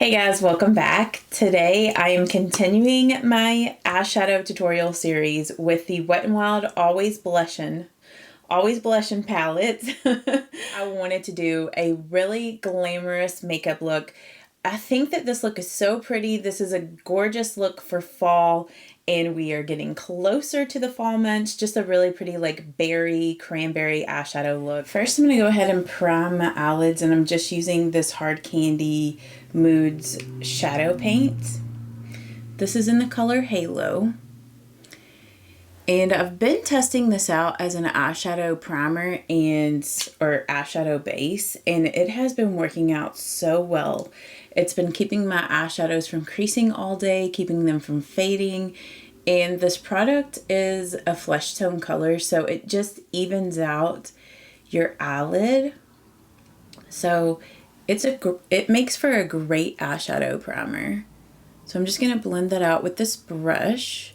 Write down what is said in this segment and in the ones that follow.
Hey guys, welcome back. Today I am continuing my eyeshadow tutorial series with the Wet n Wild Always Blushin Palette. I wanted to do a really glamorous makeup look. I think that this look is so pretty. This is a gorgeous look for fall, and we are getting closer to the fall months. Just a really pretty like berry, cranberry eyeshadow look. First, I'm going to go ahead and prime my eyelids, and I'm just using this Hard Candy Moods shadow paint. This is in the color Halo. And I've been testing this out as an eyeshadow primer or eyeshadow base, and it has been working out so well. It's been keeping my eyeshadows from creasing all day, keeping them from fading, and this product is a flesh tone color, so it just evens out your eyelid. So it makes for a great eyeshadow primer. So I'm just going to blend that out with this brush.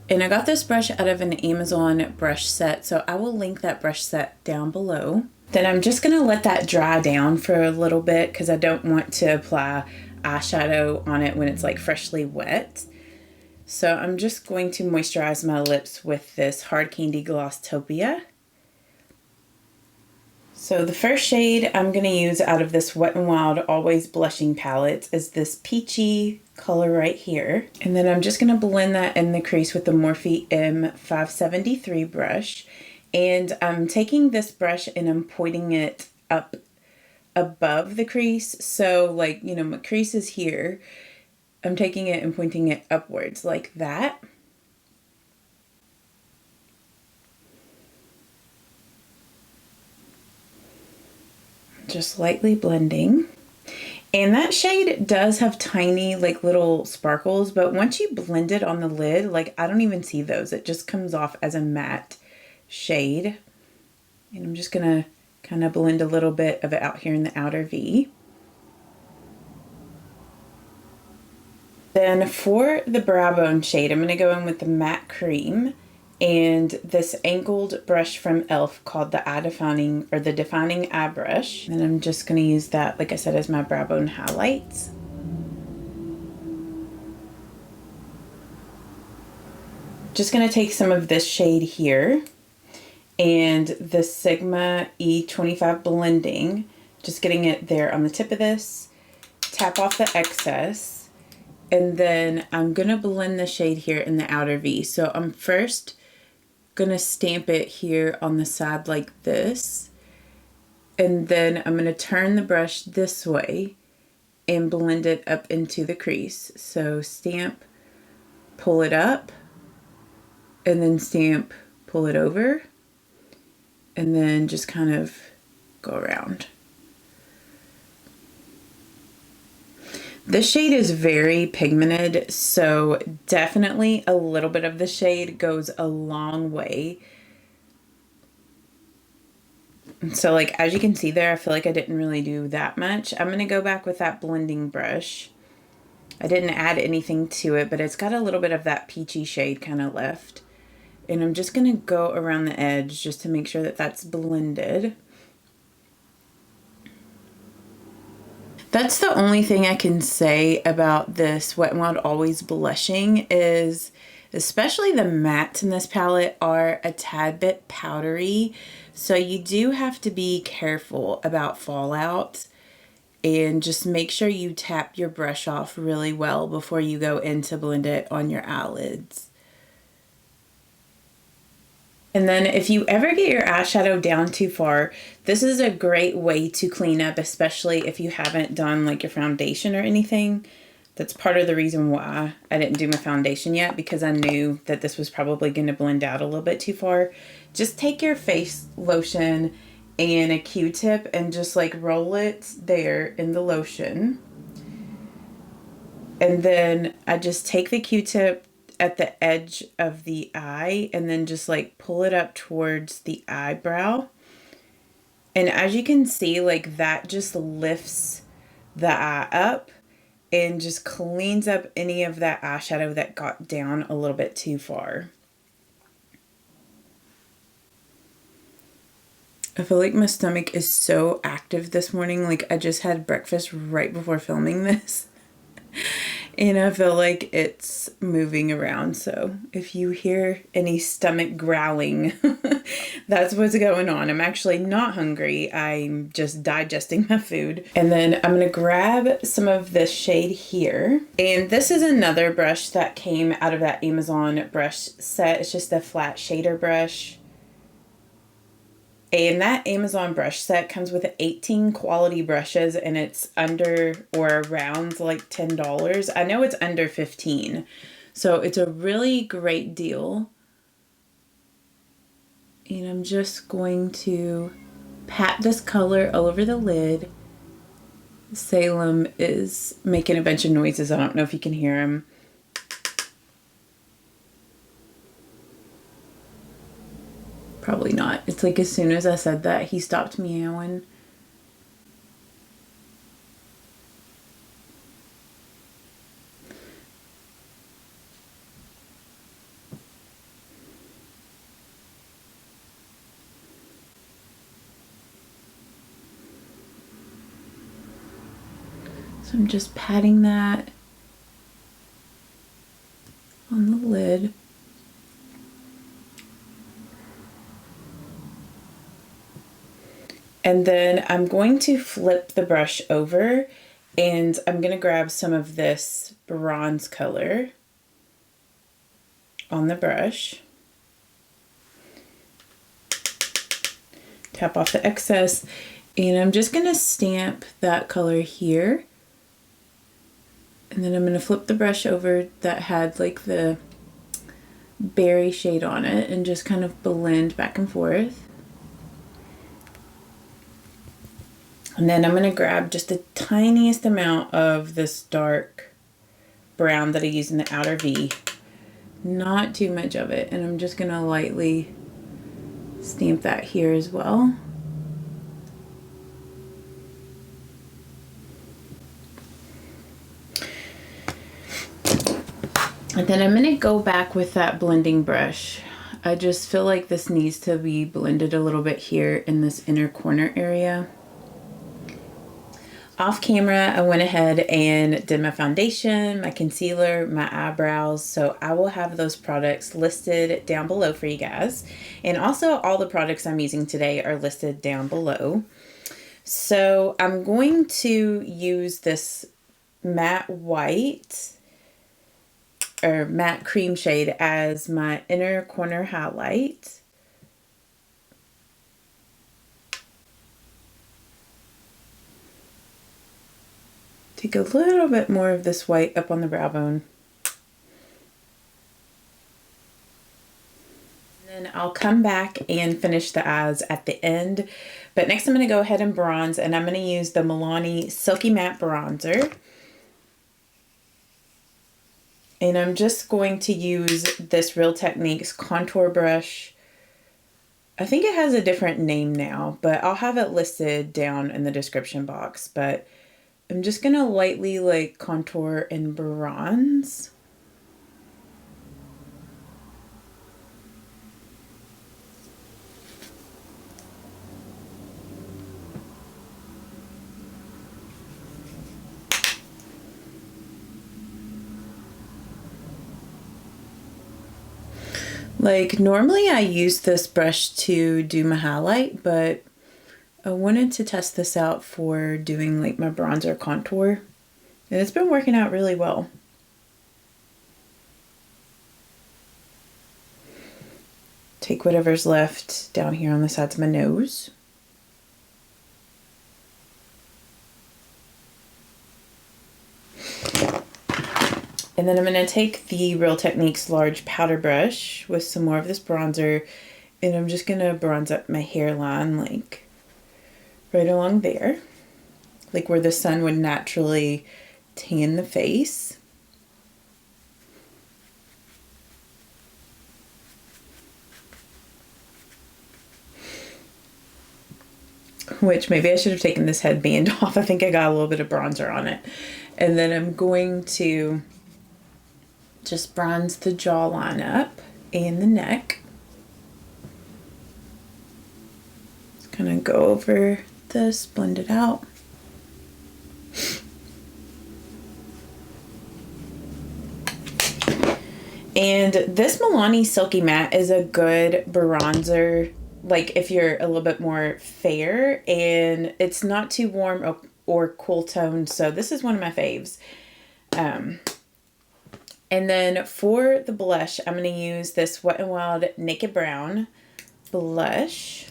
And I got this brush out of an Amazon brush set, so I will link that brush set down below. Then I'm just going to let that dry down for a little bit because I don't want to apply eyeshadow on it when it's like freshly wet. So I'm just going to moisturize my lips with this Hard Candy Glosstopia. So the first shade I'm going to use out of this Wet n Wild Always Blushin Palette is this peachy color right here. And then I'm just going to blend that in the crease with the Morphe M573 brush. And I'm taking this brush and I'm pointing it up above the crease. So like, you know, my crease is here. I'm taking it and pointing it upwards like that. Just lightly blending. And that shade does have tiny like little sparkles, but once you blend it on the lid, like I don't even see those. It just comes off as a matte shade. And I'm just gonna kind of blend a little bit of it out here in the outer V. Then for the brow bone shade, I'm gonna go in with the matte cream and this angled brush from e.l.f. called the Defining Eye Brush. And I'm just going to use that, like I said, as my brow bone highlights. Just going to take some of this shade here and the Sigma E25 blending, just getting it there on the tip of this, tap off the excess, and then I'm going to blend the shade here in the outer V. So I'm first gonna stamp it here on the side like this, and then I'm gonna turn the brush this way and blend it up into the crease. So stamp, pull it up, and then stamp, pull it over, and then just kind of go around. This shade is very pigmented, so definitely a little bit of the shade goes a long way. So like, as you can see there, I feel like I didn't really do that much. I'm going to go back with that blending brush. I didn't add anything to it, but it's got a little bit of that peachy shade kind of left. And I'm just going to go around the edge just to make sure that that's blended. That's the only thing I can say about this Wet n Wild Always Blushing is especially the mattes in this palette are a tad bit powdery. So you do have to be careful about fallout and just make sure you tap your brush off really well before you go in to blend it on your eyelids. And then if you ever get your eyeshadow down too far, this is a great way to clean up, especially if you haven't done like your foundation or anything. That's part of the reason why I didn't do my foundation yet, because I knew that this was probably going to blend out a little bit too far. Just take your face lotion and a Q-tip and just like roll it there in the lotion. And then I just take the Q-tip at the edge of the eye and then just like pull it up towards the eyebrow. And as you can see, like that just lifts the eye up and just cleans up any of that eyeshadow that got down a little bit too far. I feel like my stomach is so active this morning. Like I just had breakfast right before filming this. And I feel like it's moving around. So if you hear any stomach growling, that's what's going on. I'm actually not hungry. I'm just digesting my food. And then I'm going to grab some of this shade here. And this is another brush that came out of that Amazon brush set. It's just a flat shader brush. And that Amazon brush set comes with 18 quality brushes, and it's under or around like $10. I know it's under 15. So it's a really great deal. And I'm just going to pat this color all over the lid. Salem is making a bunch of noises. I don't know if you can hear him. Probably not. It's like as soon as I said that, he stopped meowing. So I'm just patting that on the lid. And then I'm going to flip the brush over, and I'm going to grab some of this bronze color on the brush. Tap off the excess, and I'm just going to stamp that color here. And then I'm going to flip the brush over that had like the berry shade on it and just kind of blend back and forth. And then I'm going to grab just the tiniest amount of this dark brown that I use in the outer V. Not too much of it. And I'm just going to lightly stamp that here as well. And then I'm going to go back with that blending brush. I just feel like this needs to be blended a little bit here in this inner corner area. Off camera, I went ahead and did my foundation, my concealer, my eyebrows. So I will have those products listed down below for you guys. And also all the products I'm using today are listed down below. So I'm going to use this matte white or matte cream shade as my inner corner highlight. Take a little bit more of this white up on the brow bone. And then I'll come back and finish the eyes at the end. But next I'm going to go ahead and bronze, and I'm going to use the Milani Silky Matte Bronzer. And I'm just going to use this Real Techniques contour brush. I think it has a different name now, but I'll have it listed down in the description box. But I'm just going to lightly like contour in bronze. Like normally I use this brush to do my highlight, but I wanted to test this out for doing like my bronzer contour, and it's been working out really well. Take whatever's left down here on the sides of my nose. And then I'm going to take the Real Techniques large powder brush with some more of this bronzer, and I'm just going to bronze up my hairline like right along there, like where the sun would naturally tan the face. Which maybe I should have taken this headband off. I think I got a little bit of bronzer on it. And then I'm going to just bronze the jawline up and the neck. kind of go over this, blend it out. And this Milani Silky Matte is a good bronzer, like if you're a little bit more fair, and it's not too warm or cool toned, so this is one of my faves. And then for the blush, I'm going to use this Wet n Wild Naked Brown blush.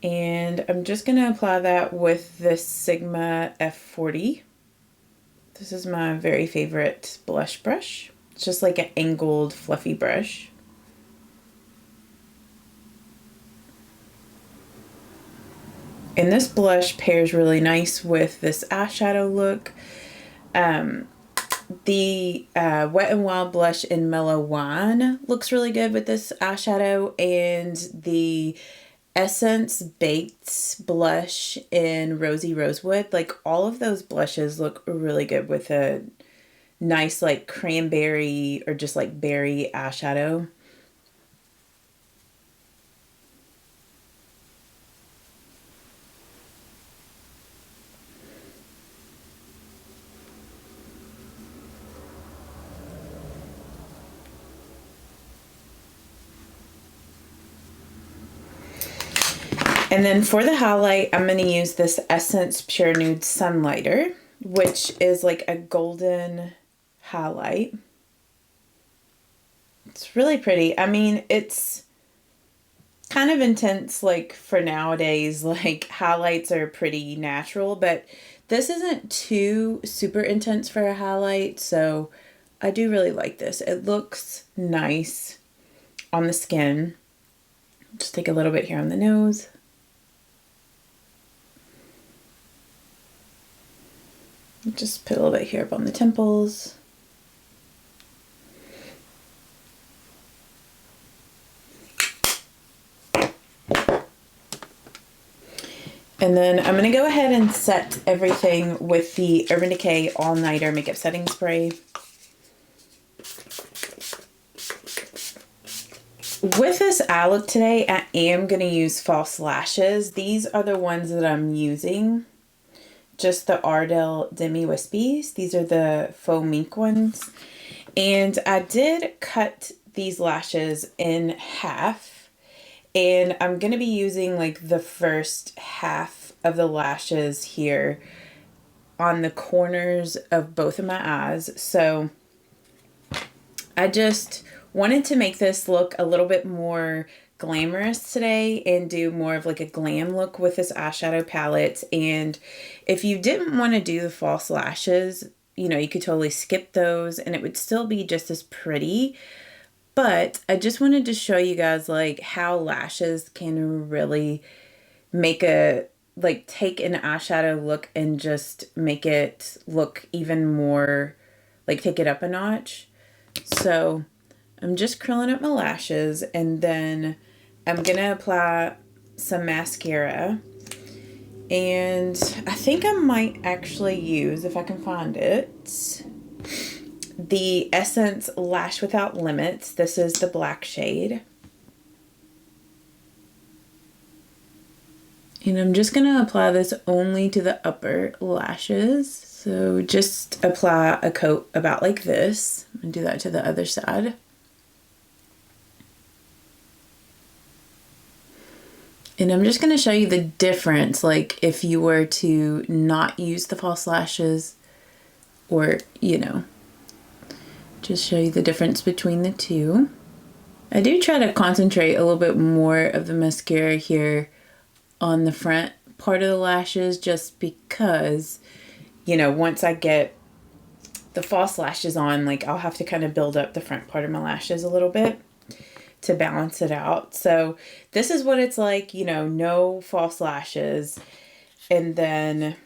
And I'm just going to apply that with the Sigma F40. This is my very favorite blush brush. It's just like an angled, fluffy brush. And this blush pairs really nice with this eyeshadow look. The Wet n Wild blush in Mellow Wine looks really good with this eyeshadow, and the Essence Baked blush in Rosy Rosewood, like all of those blushes look really good with a nice like cranberry or just like berry eyeshadow. And then for the highlight, I'm going to use this Essence Pure Nude Sunlighter, which is like a golden highlight. It's really pretty. I mean, it's kind of intense, like for nowadays, like highlights are pretty natural, but this isn't too super intense for a highlight, so I do really like this. It looks nice on the skin. Just take a little bit here on the nose. Just put a little bit here up on the temples. And then I'm going to go ahead and set everything with the Urban Decay All Nighter Makeup Setting Spray. With this eye look today, I am going to use false lashes. These are the ones that I'm using. Just the Ardell Demi Wispies. These are the faux mink ones. And I did cut these lashes in half. And I'm going to be using like the first half of the lashes here on the corners of both of my eyes. So I just wanted to make this look a little bit more glamorous today and do more of like a glam look with this eyeshadow palette. And if you didn't want to do the false lashes, you know, you could totally skip those and it would still be just as pretty. But I just wanted to show you guys like how lashes can really make a, like take an eyeshadow look and just make it look even more, like take it up a notch. So I'm just curling up my lashes, and then I'm going to apply some mascara. And I think I might actually use, if I can find it, the Essence Lash Without Limits. This is the black shade. And I'm just going to apply this only to the upper lashes. So just apply a coat about like this. I'm going to do that to the other side. And I'm just going to show you the difference, like if you were to not use the false lashes, or, you know, just show you the difference between the two. I do try to concentrate a little bit more of the mascara here on the front part of the lashes, just because, you know, once I get the false lashes on, like I'll have to kind of build up the front part of my lashes a little bit to balance it out. So this is what it's like, you know, no false lashes. And then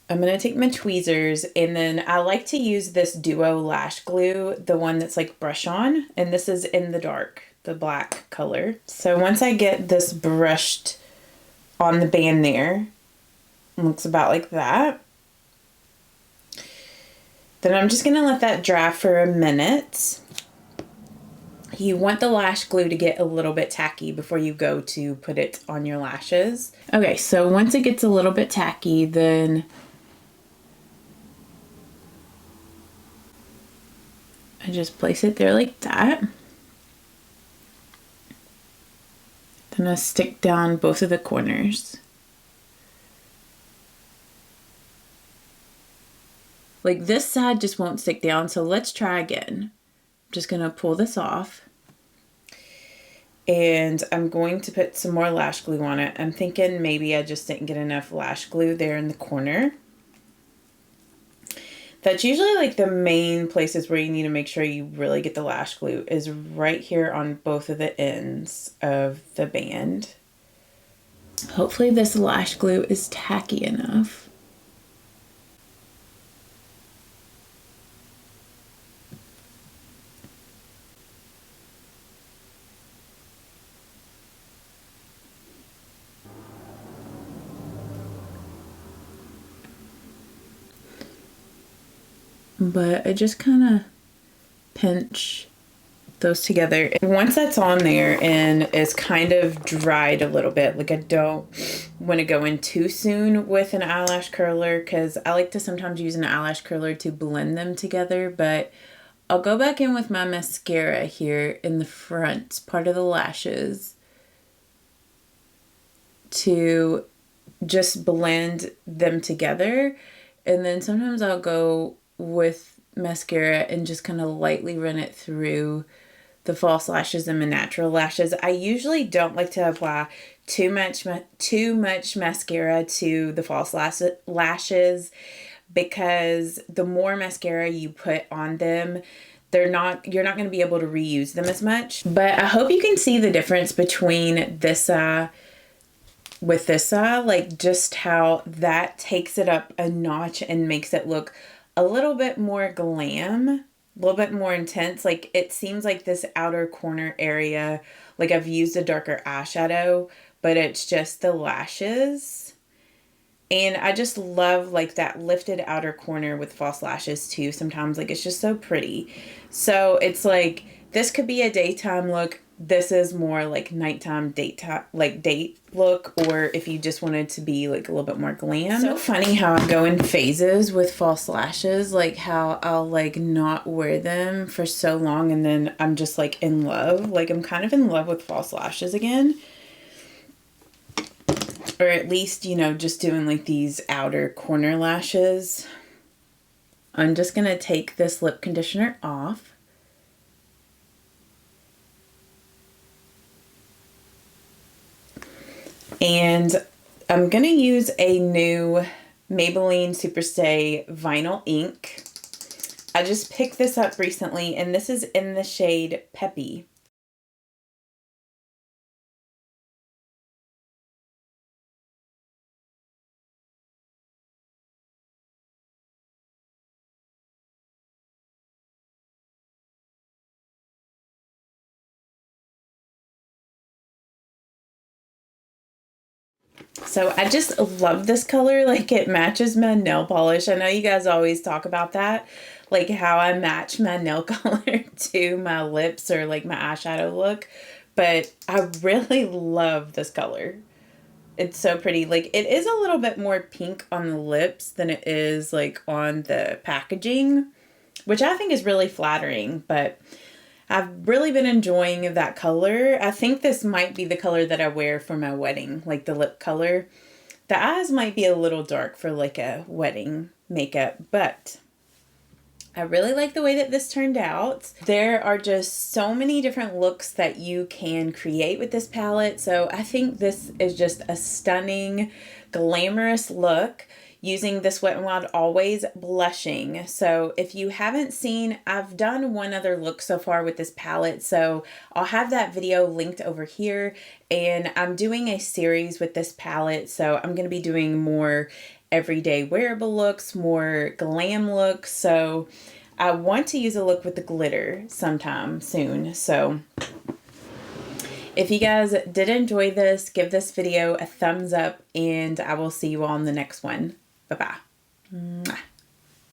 I'm going to take my tweezers, and then I like to use this Duo Lash Glue, the one that's like brush on, and this is in the dark, the black color. So once I get this brushed on the band there, it looks about like that. Then I'm just going to let that dry for a minute. you want the lash glue to get a little bit tacky before you go to put it on your lashes. Okay, so once it gets a little bit tacky, then I just place it there like that. Then I stick down both of the corners. Like this side just won't stick down, so let's try again. I'm just gonna pull this off. And I'm going to put some more lash glue on it. I'm thinking maybe I just didn't get enough lash glue there in the corner. That's usually like the main places where you need to make sure you really get the lash glue is right here on both of the ends of the band. Hopefully this lash glue is tacky enough. But I just kind of pinch those together. And once that's on there and is kind of dried a little bit, like I don't want to go in too soon with an eyelash curler because I like to sometimes use an eyelash curler to blend them together, but I'll go back in with my mascara here in the front part of the lashes to just blend them together. And then sometimes I'll go with mascara and just kind of lightly run it through the false lashes and my natural lashes. I usually don't like to apply too much mascara to the false lashes because the more mascara you put on them, you're not going to be able to reuse them as much. But I hope you can see the difference between this eye with this eye, like just how that takes it up a notch and makes it look a little bit more glam, a little bit more intense. Like it seems like this outer corner area, like I've used a darker eyeshadow, but it's just the lashes. And I just love like that lifted outer corner with false lashes too. Sometimes like it's just so pretty. So it's like, this could be a daytime look. This is more like nighttime, daytime, like date look, or if you just wanted to be like a little bit more glam. So funny how I go in phases with false lashes, like how I'll like not wear them for so long and then I'm just like in love. Like I'm kind of in love with false lashes again. Or at least, you know, just doing like these outer corner lashes. I'm just going to take this lip conditioner off. And I'm going to use a new Maybelline Superstay Vinyl Ink. I just picked this up recently, and this is in the shade Peppy. So I just love this color. Like it matches my nail polish. I know you guys always talk about that, like how I match my nail color to my lips or like my eyeshadow look. But I really love this color. It's so pretty. Like it is a little bit more pink on the lips than it is like on the packaging, which I think is really flattering, but I've really been enjoying that color. I think this might be the color that I wear for my wedding, like the lip color. The eyes might be a little dark for like a wedding makeup, but I really like the way that this turned out. There are just so many different looks that you can create with this palette. So I think this is just a stunning, glamorous look using this Wet n Wild Always Blushing. So if you haven't seen, I've done one other look so far with this palette, so I'll have that video linked over here. And I'm doing a series with this palette, so I'm going to be doing more everyday wearable looks, more glam looks. So I want to use a look with the glitter sometime soon. So if you guys did enjoy this, give this video a thumbs up, and I will see you all in the next one. Bye-bye.